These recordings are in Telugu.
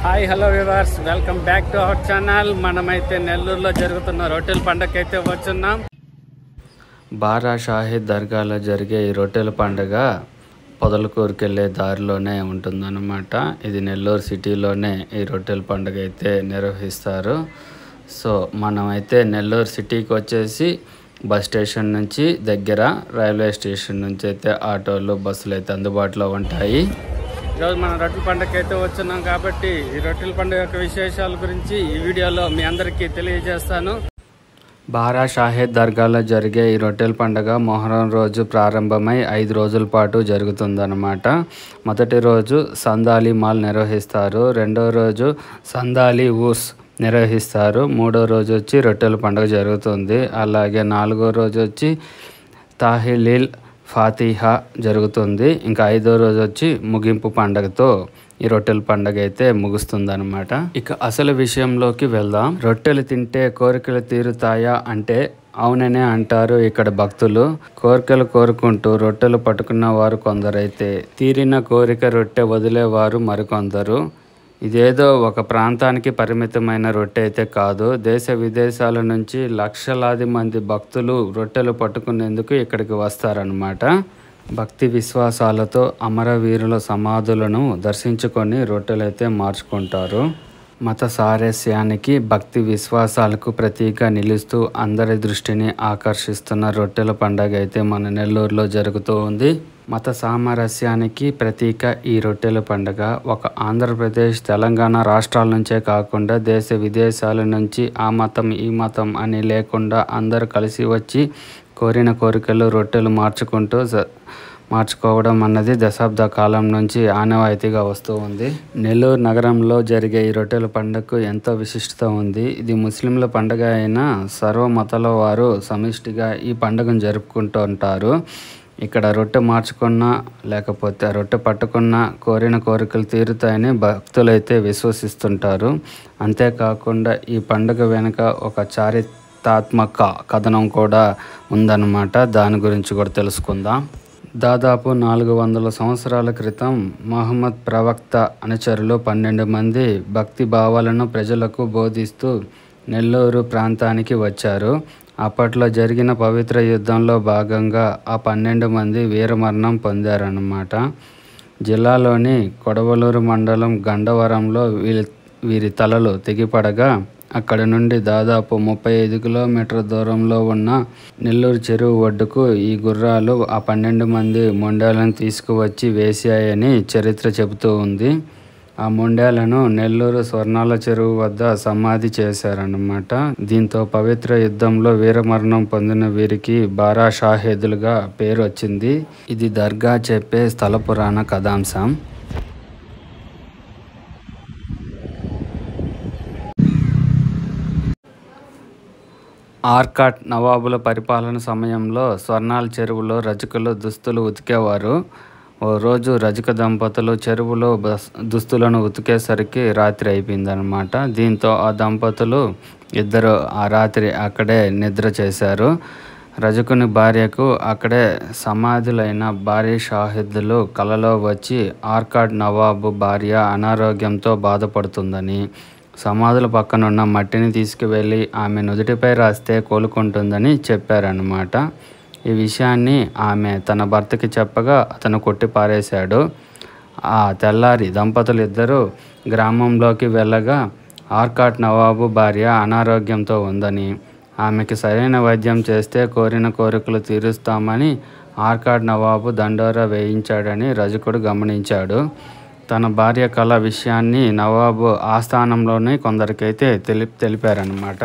Hi hello viewers, welcome back to our channel. మనమైతే నెల్లూరులో జరుగుతున్న రొట్టెల పండుగ అయితే వచ్చున్నాం. బారా షాహీద్ దర్గాలో జరిగే ఈ రొట్టెల పండుగ పొదలకూరుకి వెళ్ళే దారిలోనే ఉంటుందన్నమాట. ఇది నెల్లూరు సిటీలోనే ఈ రొట్టెల పండుగ అయితే నిర్వహిస్తారు. సో మనమైతే నెల్లూరు సిటీకి వచ్చేసి బస్ స్టేషన్ నుంచి దగ్గర రైల్వే స్టేషన్ నుంచి అయితే ఆటోలు బస్సులు అయితే అందుబాటులో ఉంటాయి. ఈరోజు మనం రొట్టెల పండుగ అయితే వచ్చున్నాం కాబట్టి ఈ రొట్టెల పండుగ యొక్క విశేషాల గురించి ఈ వీడియోలో మీ అందరికీ తెలియజేస్తాను. బారా షాహీద్ దర్గాలో జరిగే ఈ రొట్టెల పండుగ మొహరం రోజు ప్రారంభమై 5 రోజుల పాటు జరుగుతుందన్నమాట. మొదటి రోజు సందాలి మాల్ నిర్వహిస్తారు, రెండో రోజు సందాలి ఊస్ నిర్వహిస్తారు, మూడో రోజు వచ్చి రొట్టెల పండుగ జరుగుతుంది. అలాగే నాలుగో రోజు వచ్చి తాహిలీల్ ఫాతిహా జరుగుతుంది. ఇంకా 5వ రోజు వచ్చి ముగింపు పండుగతో ఈ రొట్టెల పండుగ అయితే ముగుస్తుందన్నమాట. ఇక అసలు విషయంలోకి వెళ్దాం. రొట్టెలు తింటే కోరికలు తీరుతాయా అంటే అవుననే అంటారు ఇక్కడ భక్తులు. కోరికలు కోరుకుంటూ రొట్టెలు పట్టుకున్న వారు కొందరైతే తీరిన కోరిక రొట్టె వదిలేవారు మరికొందరు. ఇదేదో ఒక ప్రాంతానికి పరిమితమైన రొట్టె అయితే కాదు. దేశ విదేశాల నుంచి లక్షలాది మంది భక్తులు రొట్టెలు పట్టుకునేందుకు ఇక్కడికి వస్తారన్నమాట. భక్తి విశ్వాసాలతో అమరవీరుల సమాధులను దర్శించుకొని రొట్టెలైతే మార్చుకుంటారు. మత సారస్యానికి భక్తి విశ్వాసాలకు ప్రతీక నిలుస్తూ అందరి దృష్టిని ఆకర్షిస్తున్న రొట్టెల పండుగ అయితే మన నెల్లూరులో జరుగుతూ ఉంది. మత సామరస్యానికి ప్రతీక ఈ రొట్టెల పండుగ ఒక ఆంధ్రప్రదేశ్ తెలంగాణ రాష్ట్రాల నుంచే కాకుండా దేశ విదేశాల నుంచి ఆ మతం ఈ మతం అని లేకుండా అందరూ కలిసి వచ్చి కోరిన కోరికలు రొట్టెలు మార్చుకోవడం అన్నది దశాబ్ద కాలం నుంచి ఆనవాయితీగా వస్తూ ఉంది. నెల్లూరు నగరంలో జరిగే ఈ రొట్టెల పండుగకు ఎంతో విశిష్టత ఉంది. ఇది ముస్లింల పండుగ అయినా సర్వ మతాల వారు సమిష్టిగా ఈ పండుగను జరుపుకుంటూ ఉంటారు. ఇక్కడ రొట్టె మార్చుకున్నా లేకపోతే రొట్టె పట్టుకున్నా కోరిన కోరికలు తీరుతాయని భక్తులైతే విశ్వసిస్తుంటారు. అంతేకాకుండా ఈ పండుగ వెనుక ఒక చారిత్రాత్మక కథనం కూడా ఉందన్నమాట. దాని గురించి కూడా తెలుసుకుందాం. దాదాపు 400 సంవత్సరాల క్రితం మహమ్మద్ ప్రవక్త అనుచరులు 12 మంది భక్తి భావాలను ప్రజలకు బోధిస్తూ నెల్లూరు ప్రాంతానికి వచ్చారు. అప్పట్లో జరిగిన పవిత్ర యుద్ధంలో భాగంగా ఆ 12 మంది వీరమరణం పొందారన్నమాట. జిల్లాలోని కొడవలూరు మండలం గండవరంలో వీరి తలలు తెగిపడగా అక్కడి నుండి దాదాపు 35 కిలోమీటర్ల దూరంలో ఉన్న నెల్లూరు చెరువు ఒడ్డుకు ఈ గుర్రాలు ఆ 12 మంది మొండాలను తీసుకువచ్చి వేశాయని చరిత్ర చెబుతూ ఉంది. ఆ మొండాలను నెల్లూరు స్వర్ణాల చెరువు వద్ద సమాధి చేశారన్నమాట. దీంతో పవిత్ర యుద్ధంలో వీరమరణం పొందిన వీరికి బారా షాహీదులుగా పేరు వచ్చింది. ఇది దర్గా చెప్పే స్థల పురాణ కథాంశం. ఆర్కాట్ నవాబుల పరిపాలన సమయంలో స్వర్ణాల చెరువులో రజకులు దుస్తులు ఉతికేవారు. ఓ రోజు రజక దంపతులు చెరువులో దుస్తులను ఉతికేసరికి రాత్రి అయిపోయిందనమాట. దీంతో ఆ దంపతులు ఇద్దరు ఆ రాత్రి అక్కడే నిద్ర చేశారు. రజకుని భార్యకు అక్కడే సమాధులైన భారీ షాహీదులు కలలో వచ్చి ఆర్కాట్ నవాబు భార్య అనారోగ్యంతో బాధపడుతుందని, సమాధుల పక్కనున్న మట్టిని తీసుకువెళ్ళి ఆమె నుదుటిపై రాస్తే కోలుకుంటుందని చెప్పారన్నమాట. ఈ విషయాన్ని ఆమె తన భర్తకి చెప్పగా అతను కొట్టి పారేశాడు. ఆ తెల్లారి దంపతులు ఇద్దరు గ్రామంలోకి వెళ్ళగా ఆర్కాట్ నవాబు భార్య అనారోగ్యంతో ఉందని, ఆమెకి సరైన వైద్యం చేస్తే కోరిన కోరికలు తీరుస్తామని ఆర్కాట్ నవాబు దండోరా వేయించాడని రజకుడు గమనించాడు. తన భార్య కళ విషయాన్ని నవాబు ఆస్థానంలోనే కొందరికైతే తెలిపారనమాట.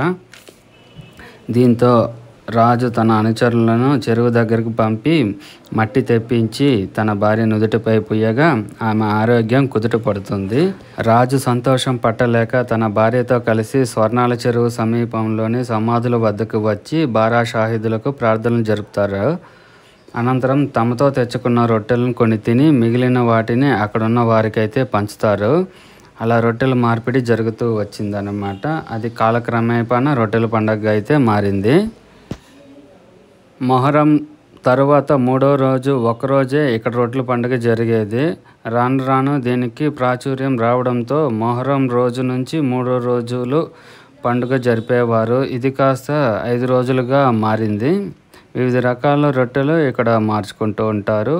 దీంతో రాజు తన అనుచరులను చెరువు దగ్గరకు పంపి మట్టి తెప్పించి తన భార్య నుదుటిపై పుయ్యగా ఆమె ఆరోగ్యం కుదుట పడుతుంది. రాజు సంతోషం పట్టలేక తన భార్యతో కలిసి స్వర్ణాల చెరువు సమీపంలోని సమాధుల వద్దకు వచ్చి బారా షాహీదులకు ప్రార్థనలు జరుపుతారు. అనంతరం తమతో తెచ్చుకున్న రొట్టెలను కొన్ని తిని మిగిలిన వాటిని అక్కడున్న వారికైతే పంచుతారు. అలా రొట్టెల మార్పిడి జరుగుతూ వచ్చిందన్నమాట. అది కాలక్రమేపాన రొట్టెల పండుగ అయితే మారింది. మొహరం తరువాత మూడో రోజు ఒకరోజే ఇక్కడ రొట్టెల పండుగ జరిగేది. రాను రాను దీనికి ప్రాచుర్యం రావడంతో మొహరం రోజు నుంచి 3 రోజులు పండుగ జరిపేవారు. ఇది కాస్త 5 రోజులుగా మారింది. వివిధ రకాల రొట్టెలు ఇక్కడ మార్చుకుంటూ ఉంటారు.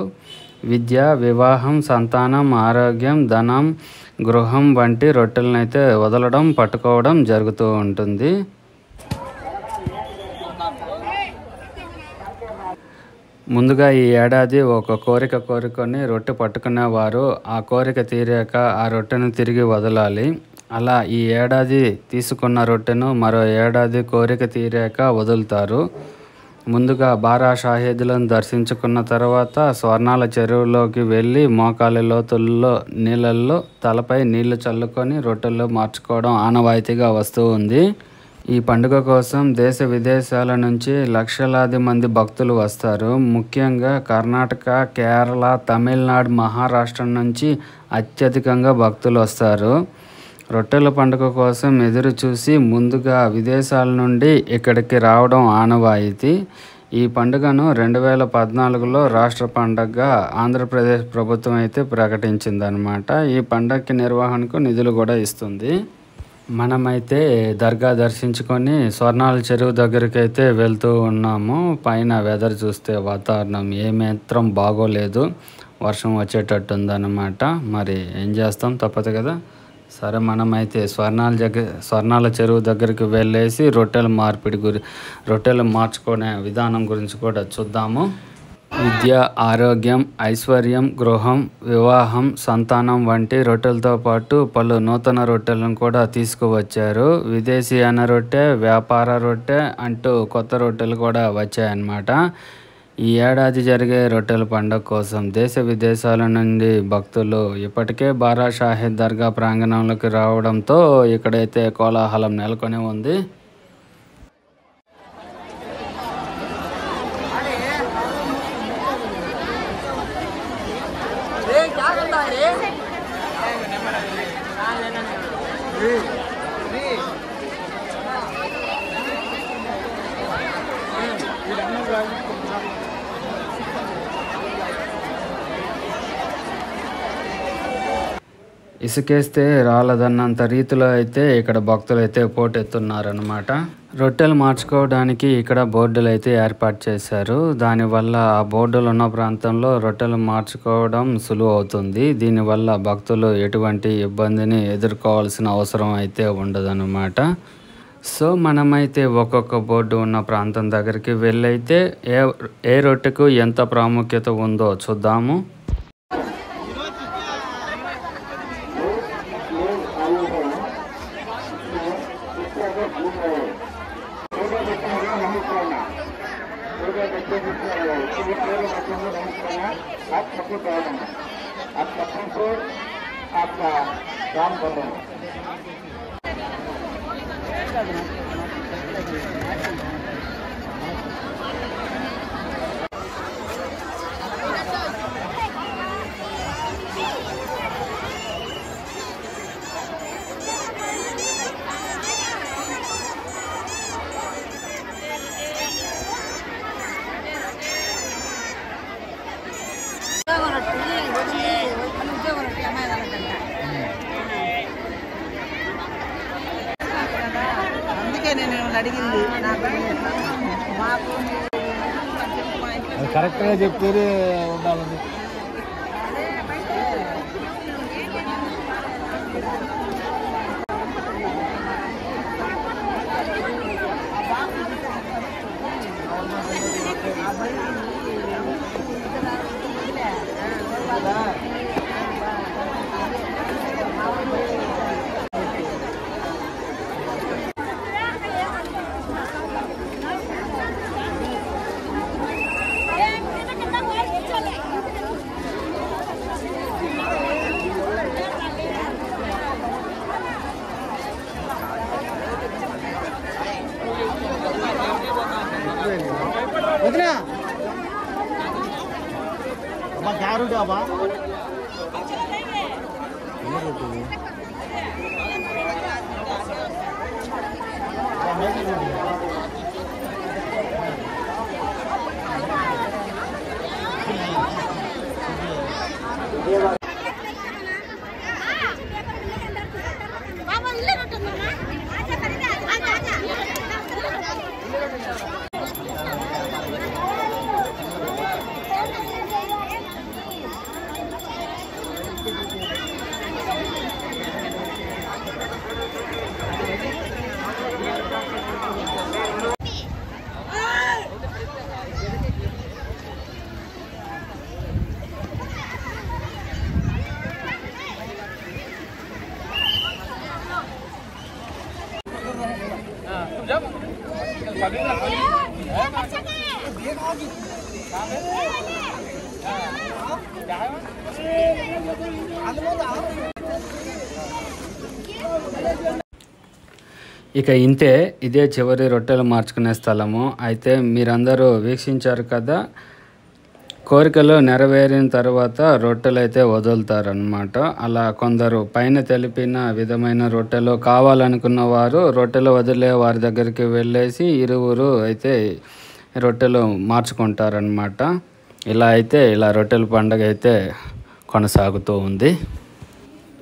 విద్య, వివాహం, సంతానం, ఆరోగ్యం, ధనం, గృహం వంటి రొట్టెలనైతే వదలడం, పట్టుకోవడం జరుగుతూ ఉంటుంది. ముందుగా ఈ ఏడాది ఒక కోరిక కోరుకొని రొట్టె పట్టుకునేవారు. ఆ కోరిక తీరాక ఆ రొట్టెను తిరిగి వదలాలి. అలా ఈ ఏడాది తీసుకున్న రొట్టెను మరో ఏడాది కోరిక తీరాక వదులుతారు. ముందుగా బారా షాహీదులను దర్శించుకున్న తర్వాత స్వర్ణాల చెరువులోకి వెళ్ళి మోకాలి లోతుల్లో నీళ్ళల్లో తలపై నీళ్లు చల్లుకొని రొట్టెల్లో మార్చుకోవడం ఆనవాయితీగా వస్తూ ఉంది. ఈ పండుగ కోసం దేశ విదేశాల నుంచి లక్షలాది మంది భక్తులు వస్తారు. ముఖ్యంగా కర్ణాటక, కేరళ, తమిళనాడు, మహారాష్ట్ర నుంచి అత్యధికంగా భక్తులు వస్తారు. రొట్టెల పండుగ కోసం ఎదురు చూసి ముందుగా విదేశాల నుండి ఇక్కడికి రావడం ఆనవాయితీ. ఈ పండుగను 2014లో రాష్ట్ర పండుగగా ఆంధ్రప్రదేశ్ ప్రభుత్వం అయితే ప్రకటించిందనమాట. ఈ పండగకి నిర్వహణకు నిధులు కూడా ఇస్తుంది. మనమైతే దర్గా దర్శించుకొని స్వర్ణాల చెరువు దగ్గరికి అయితే వెళ్తూ ఉన్నాము. పైన వెదర్ చూస్తే వాతావరణం ఏమాత్రం బాగోలేదు, వర్షం వచ్చేటట్టు ఉందన్నమాట. మరి ఏం చేస్తాం, తప్పదు కదా. సరే, మనమైతే స్వర్ణాల చెరువు దగ్గరికి వెళ్ళేసి రొట్టెలు మార్చుకునే విధానం గురించి కూడా చూద్దాము. విద్య, ఆరోగ్యం, ఐశ్వర్యం, గృహం, వివాహం, సంతానం వంటి రొట్టెలతో పాటు పలు నూతన రొట్టెలను కూడా తీసుకువచ్చారు. విదేశీ అన్న రొట్టె, వ్యాపార రొట్టె అంటూ కొత్త రొట్టెలు కూడా వచ్చాయన్నమాట. ఈ ఏడాది జరిగే రొట్టెల పండుగ కోసం దేశ విదేశాల నుండి భక్తులు ఇప్పటికే బారా షాహీద్ దర్గా ప్రాంగణంలోకి రావడంతో ఇక్కడైతే కోలాహలం నెలకొని ఉంది. ఇసుకేస్తే రాలదన్నంత రీతిలో అయితే ఇక్కడ భక్తులు అయితే పోటెత్తున్నారనమాట. రొట్టెలు మార్చుకోవడానికి ఇక్కడ బోర్డులు అయితే ఏర్పాటు చేశారు. దానివల్ల ఆ బోర్డులు ఉన్న ప్రాంతంలో రొట్టెలు మార్చుకోవడం సులువు అవుతుంది. దీనివల్ల భక్తులు ఎటువంటి ఇబ్బందిని ఎదుర్కోవాల్సిన అవసరం అయితే ఉండదన్నమాట. సో మనమైతే ఒక్కొక్క బోర్డు ఉన్న ప్రాంతం దగ్గరికి వెళ్ళైతే ఏ రొట్టెకు ఎంత ప్రాముఖ్యత ఉందో చూద్దాము. కరెక్ట్గా చెప్తే ఉండాలని వదినా అబ్బా గారు డాబా ఇక ఇంతే, ఇదే చివరి రొట్టెలు మార్చుకునే స్థలము. అయితే మీరందరూ వీక్షించారు కదా, కోరికలు నెరవేరిన తర్వాత రొట్టెలు అయితే వదులుతారనమాట. అలా కొందరు పైన తెలిపిన విధమైన రొట్టెలు కావాలనుకున్న వారు రొట్టెలు వదిలే వారి దగ్గరికి వెళ్ళేసి ఇరువురు అయితే రొట్టెలు మార్చుకుంటారనమాట. ఇలా రొట్టెల పండుగ అయితే కొనసాగుతూ ఉంది.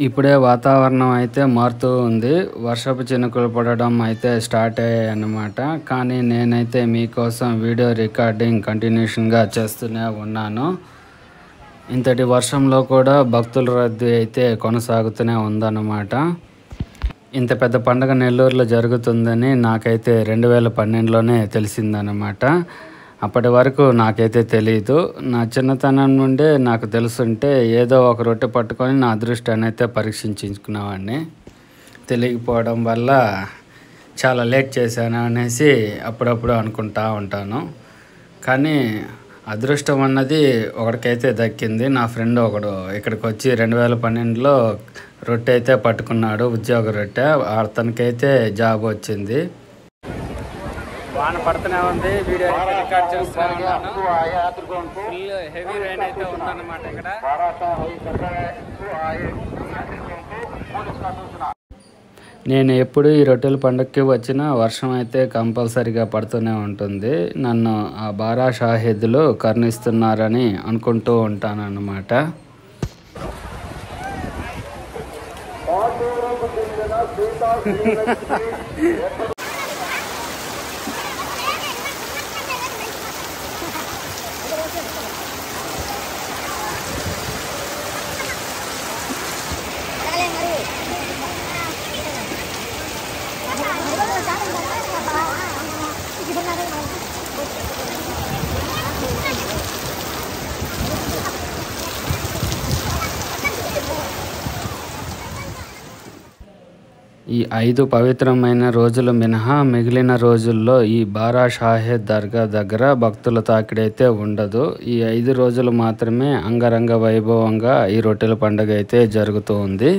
ఇప్పుడే వాతావరణం అయితే మారుతూ ఉంది. వర్షపు చినుకులు పడడం అయితే స్టార్ట్ అయ్యాయి అన్నమాట. కానీ నేనైతే మీకోసం వీడియో రికార్డింగ్ కంటిన్యూషన్గా చేస్తూనే ఉన్నాను. ఇంతటి వర్షంలో కూడా భక్తుల రద్దీ అయితే కొనసాగుతూనే ఉందన్నమాట. ఇంత పెద్ద పండుగ నెల్లూరులో జరుగుతుందని నాకైతే 2012లోనే తెలిసిందన్నమాట. అప్పటి వరకు నాకైతే తెలీదు. నా చిన్నతనం నుండే నాకు తెలుసుంటే ఏదో ఒక రొట్టె పట్టుకొని నా అదృష్టాన్ని అయితే పరీక్షించుకునేవాడిని. తెలియకపోవడం వల్ల చాలా లేట్ చేశాను అనేసి అప్పుడప్పుడు అనుకుంటా ఉంటాను. కానీ అదృష్టం అన్నది ఒకడికైతే దక్కింది. నా ఫ్రెండ్ ఒకడు ఇక్కడికి వచ్చి 2012లో రొట్టె అయితే పట్టుకున్నాడు, ఉద్యోగ రొట్టె. అతనికైతే జాబ్ వచ్చింది. వాన పడుతూనే ఉంది. వీడియో అయితే రికార్డ్ చేస్తున్నాను. ఫుల్ హెవీ రైన్ అయితే ఉందన్నమాట ఇక్కడ. నేను ఎప్పుడు ఈ రొట్టెల పండుగకి వచ్చినా వర్షం అయితే కంపల్సరీగా పడుతూనే ఉంటుంది. నన్ను ఆ బారా షాహిద్లు కరుణిస్తున్నారని అనుకుంటూ ఉంటాను అన్నమాట. ఈ 5 పవిత్రమైన రోజులు మినహా మిగిలిన రోజుల్లో ఈ బారా షాహిద్ దర్గా దగ్గర భక్తుల తాకిడైతే ఉండదు. ఈ 5 రోజులు మాత్రమే అంగరంగ వైభవంగా ఈ రొట్టెల పండుగ అయితే జరుగుతూ ఉంది.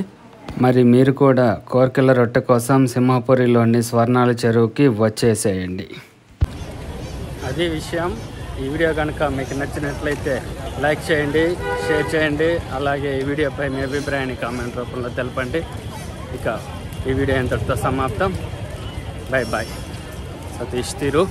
మరి మీరు కూడా కోర్కెల రొట్టె కోసం సింహపురిలోని స్వర్ణాల చెరువుకి వచ్చేసేయండి. అది విషయం. ఈ వీడియో కనుక మీకు నచ్చినట్లయితే లైక్ చేయండి, షేర్ చేయండి. అలాగే ఈ వీడియోపై మీ అభిప్రాయాన్ని కామెంట్ రూపంలో తెలపండి. ఇక ఈ వీడియో ఇంతటితో సమాప్తం. Bye bye. సతీష్ తిరు.